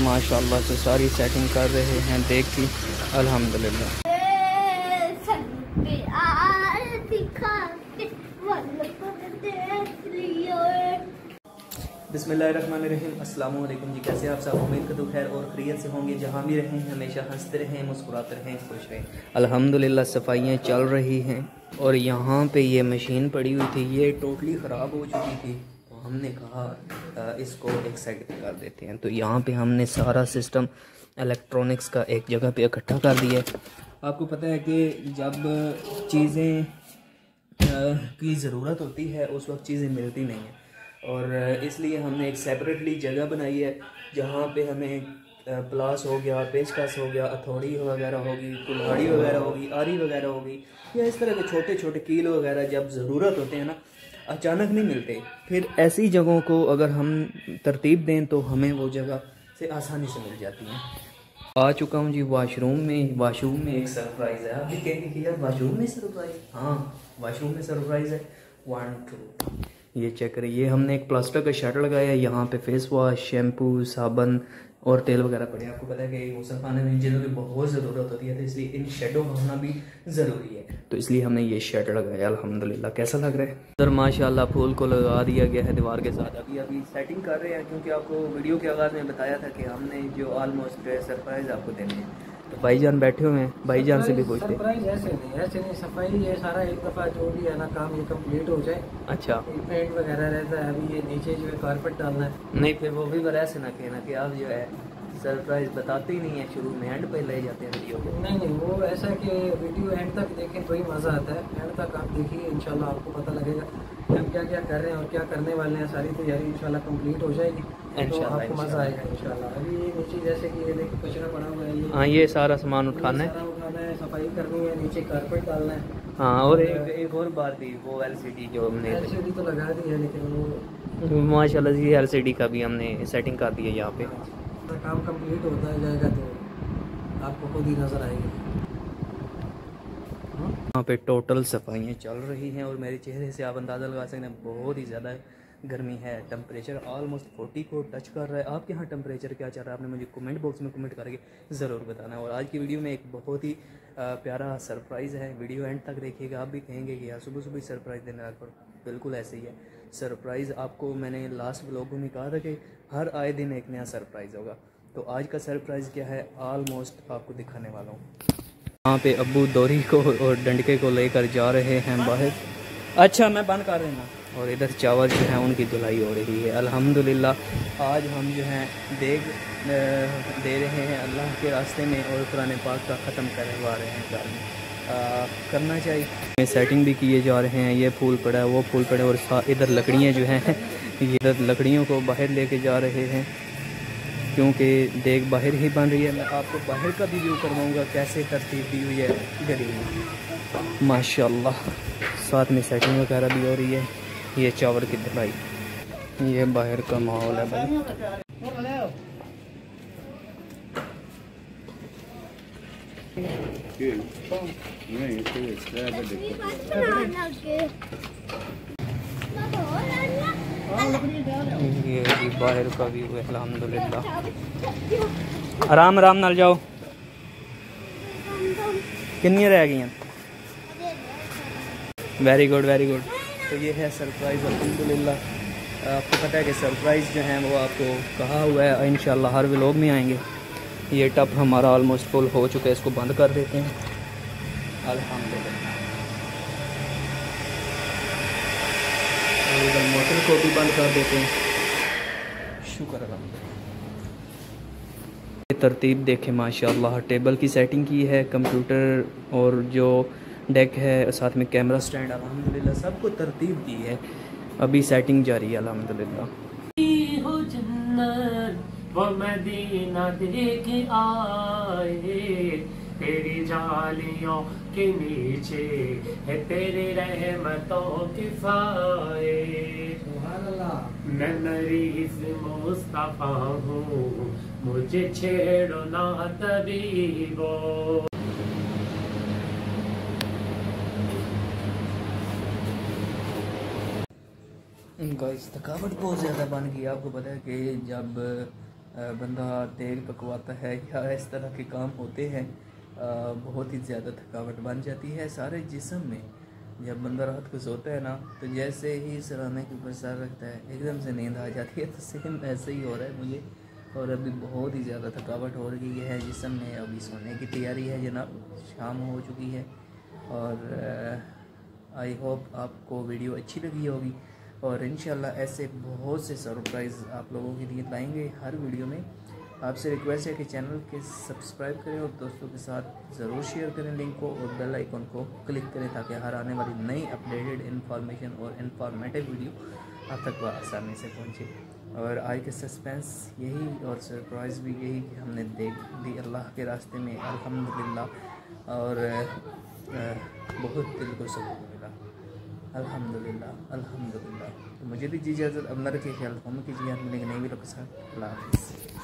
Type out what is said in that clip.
माशाल्लाह से सारी सेटिंग कर रहे हैं देख की अल्हम्दुलिल्लाह। बिस्मिल्लाहिर्रहमानिर्रहीम। अस्सलाम वालेकुम जी, कैसे आप सब? उम्मीद करता हूँ खैर और खैरियत से होंगे। जहाँ भी रहें हमेशा हंसते रहें, मुस्कुराते रहें, खुश रहें। अल्हम्दुलिल्लाह सफाइयाँ चल रही हैं और यहाँ पे ये मशीन पड़ी हुई थी, ये टोटली ख़राब हो चुकी थी। तो हमने कहा इसको एक साइड पे कर देते हैं। तो यहाँ पे हमने सारा सिस्टम इलेक्ट्रॉनिक्स का एक जगह पे इकट्ठा कर दिया है। आपको पता है कि जब चीज़ें की ज़रूरत होती है उस वक्त चीज़ें मिलती नहीं हैं, और इसलिए हमने एक सेपरेटली जगह बनाई है जहाँ पे हमें प्लास हो गया, पेचकस हो गया, हथौड़ी वगैरह होगी, कुल्हाड़ी वगैरह होगी, आरी वगैरह होगी, या इस तरह के छोटे छोटे कील वगैरह जब ज़रूरत होते हैं ना, अचानक नहीं मिलते। फिर ऐसी जगहों को अगर हम तरतीब दें तो हमें वो जगह से आसानी से मिल जाती हैं। आ चुका हूँ जी वाशरूम में। वाशरूम में एक सरप्राइज़ है। आप भी कहेंगे कि यार वाशरूम में सरप्राइज़? हाँ, वाशरूम में सरप्राइज़ है। 1 2 ये चेक करें, ये हमने एक प्लास्टिक का शटर लगाया है। यहाँ पे फेस वॉश, शैम्पू, साबुन और तेल वगैरह पड़े हैं। आपको पता है कि गुसल खाने में इन चीज़ों की बहुत ज़रूरत होती है, तो इसलिए इन शेडों का होना भी ज़रूरी है। तो इसलिए हमने ये शेड लगाया। अल्हम्दुलिल्लाह कैसा लग रहा है? उधर माशाल्लाह फूल को लगा दिया गया है दीवार के साथ। अभी सेटिंग कर रहे हैं, क्योंकि आपको वीडियो के आगाज़ में बताया था कि हमने जो ऑलमोस्ट सरप्राइज़ आपको देने हैं। तो भाईजान बैठे हुए हैं, भाईजान से भी पूछते हैं। सरप्राइज ऐसे नहीं, सफाई ये सारा एक दफ़ा जो भी है ना काम ये कंप्लीट हो जाए। अच्छा, पेंट वगैरह रहता है, अभी ये नीचे जो है कारपेट डालना है। नहीं फिर वो भी बड़ा ऐसे ना कहना कि आप जो है सरप्राइज बताते ही नहीं है, शुरू में एंड पे ले जाते हैं वीडियो को। नहीं, वो ऐसा कि वीडियो एंड तक देखें तो ही मज़ा आता है। एंड तक आप देखिए, इंशाल्लाह आपको पता लगेगा कि हम क्या क्या कर रहे हैं और क्या करने वाले हैं। सारी तैयारी इंशाल्लाह कंप्लीट हो जाएगी तो आपको मज़ा आएगा इंशाल्लाह। अभी ये नीचे जैसे कि ये देखिए कचरा पड़ा हुआ है, हाँ ये सारा सामान उठाना है, सफाई करनी है, नीचे कारपेट डालना है। हाँ और एक और बात थी, वो LCD जो हमने LCD तो लगा दी है, लेकिन वो माशाल्लाह जी LCD का भी हमने सेटिंग कर दी है यहाँ पे। काम कंप्लीट होता जाएगा तो आपको खुद ही नज़र आएगी। यहाँ पे टोटल सफाइयाँ चल रही हैं और मेरे चेहरे से आप अंदाज़ा लगा सकते हैं बहुत ही ज़्यादा गर्मी है। टेम्परेचर ऑलमोस्ट 40 को टच कर रहा है। आपके यहाँ टेम्परेचर क्या चल रहा है? आपने मुझे कमेंट बॉक्स में कमेंट करके ज़रूर बताना है। और आज की वीडियो में एक बहुत ही प्यारा सरप्राइज़ है, वीडियो एंड तक देखिएगा। आप भी कहेंगे कि यार सुबह सुबह सरप्राइज़ देने लग पर, बिल्कुल ऐसे ही है। सरप्राइज़ आपको मैंने लास्ट व्लॉग में कहा था कि हर आए दिन एक नया सरप्राइज़ होगा। तो आज का सरप्राइज़ क्या है ऑलमोस्ट आपको दिखाने वाला हूँ। यहाँ पे अब्बू दोरी को और डंडके को लेकर जा रहे हैं बाहर। अच्छा मैं बंद कर रही हूँ। और इधर चावल जो है उनकी धुलाई हो रही है। अल्हम्दुलिल्लाह आज हम जो हैं देग दे रहे हैं अल्लाह के रास्ते में और कुरान पाक का ख़त्म करवा रहे हैं। घर में करना चाहिए। सेटिंग भी किए जा रहे हैं। ये फूल पड़ा है, वो फूल पड़ा है, और इधर लकड़ियाँ जो हैं ये इधर लकड़ियों को बाहर लेके जा रहे हैं, क्योंकि देग बाहर ही बन रही है। मैं आपको बाहर का भी व्यू करवाऊँगा कैसे तरतीब दी हुई है गली में माशाल्लाह। साथ में सेटिंग वगैरह भी हो रही है। ये चावल की धुलाई, ये बाहर का माहौल है भाई। ये भी बाहर का व्यू है अल्हम्दुलिल्लाह। आराम आराम नाल जाओ। कितनी रह गई? Very good very good. तो ये है सरप्राइज़ अल्हम्दुलिल्लाह। आपको पता है कि सरप्राइज़ जो है वो आपको कहा हुआ है इंशाल्लाह हर व्लॉग में आएंगे। ये टप हमारा ऑलमोस्ट फुल हो चुका है, इसको बंद कर देते हैं अल्हम्दुलिल्लाह। मोटर को भी बंद कर देते हैं, शुक्र अल्हम्दुलिल्लाह। ये तरतीब देखें माशाल्लाह। टेबल की सेटिंग की है, कंप्यूटर और जो डेक है, साथ में कैमरा स्टैंड, अल्हम्दुलिल्लाह सबको तरतीब दी है। अभी सेटिंग जारी है अल्हम्दुलिल्लाह। हो जन्नत वो मदीना देख आए, तेरी जालियों के नीचे है तेरे रहमतों की फाए। मैं मरीज़ मुस्तफा हूँ, मुझे छेड़ो ना तबीबो। गाइस थकावट बहुत ज़्यादा बन गई। आपको पता है कि जब बंदा तेल पकवाता है या इस तरह के काम होते हैं, बहुत ही ज़्यादा थकावट बन जाती है सारे जिस्म में। जब बंदा रात को सोता है ना, तो जैसे ही सराहने के ऊपर सर रखता है एकदम से नींद आ जाती है। तो सेम ऐसे ही हो रहा है मुझे, और अभी बहुत ही ज़्यादा थकावट हो रही है जिस्म में। अभी सोने की तैयारी है जनाब, शाम हो चुकी है। और आई होप आपको वीडियो अच्छी लगी होगी, और इंशाल्लाह ऐसे बहुत से सरप्राइज़ आप लोगों के लिए लाएंगे हर वीडियो में। आपसे रिक्वेस्ट है कि चैनल के सब्सक्राइब करें और दोस्तों के साथ ज़रूर शेयर करें लिंक को, और बेल आइकन को क्लिक करें ताकि हर आने वाली नई अपडेटेड इन्फॉर्मेशन और इन्फॉर्मेटिव वीडियो आप तक वह आसानी से पहुँचे। और आज के सस्पेंस यही और सरप्राइज़ भी यही कि हमने देख ली अल्लाह के रास्ते में अल्हम्दुलिल्लाह, और बहुत दिल को सुकून मिला अल्हम्दुलिल्लाह अल्हम्दुलिल्लाह। तो मुझे दीजिए इजाज़त, अब न रखिए ख्याल, हम कीजिए, मिलेंगे नई वीडियो के साथ। अल्लाह हाफ़िज़।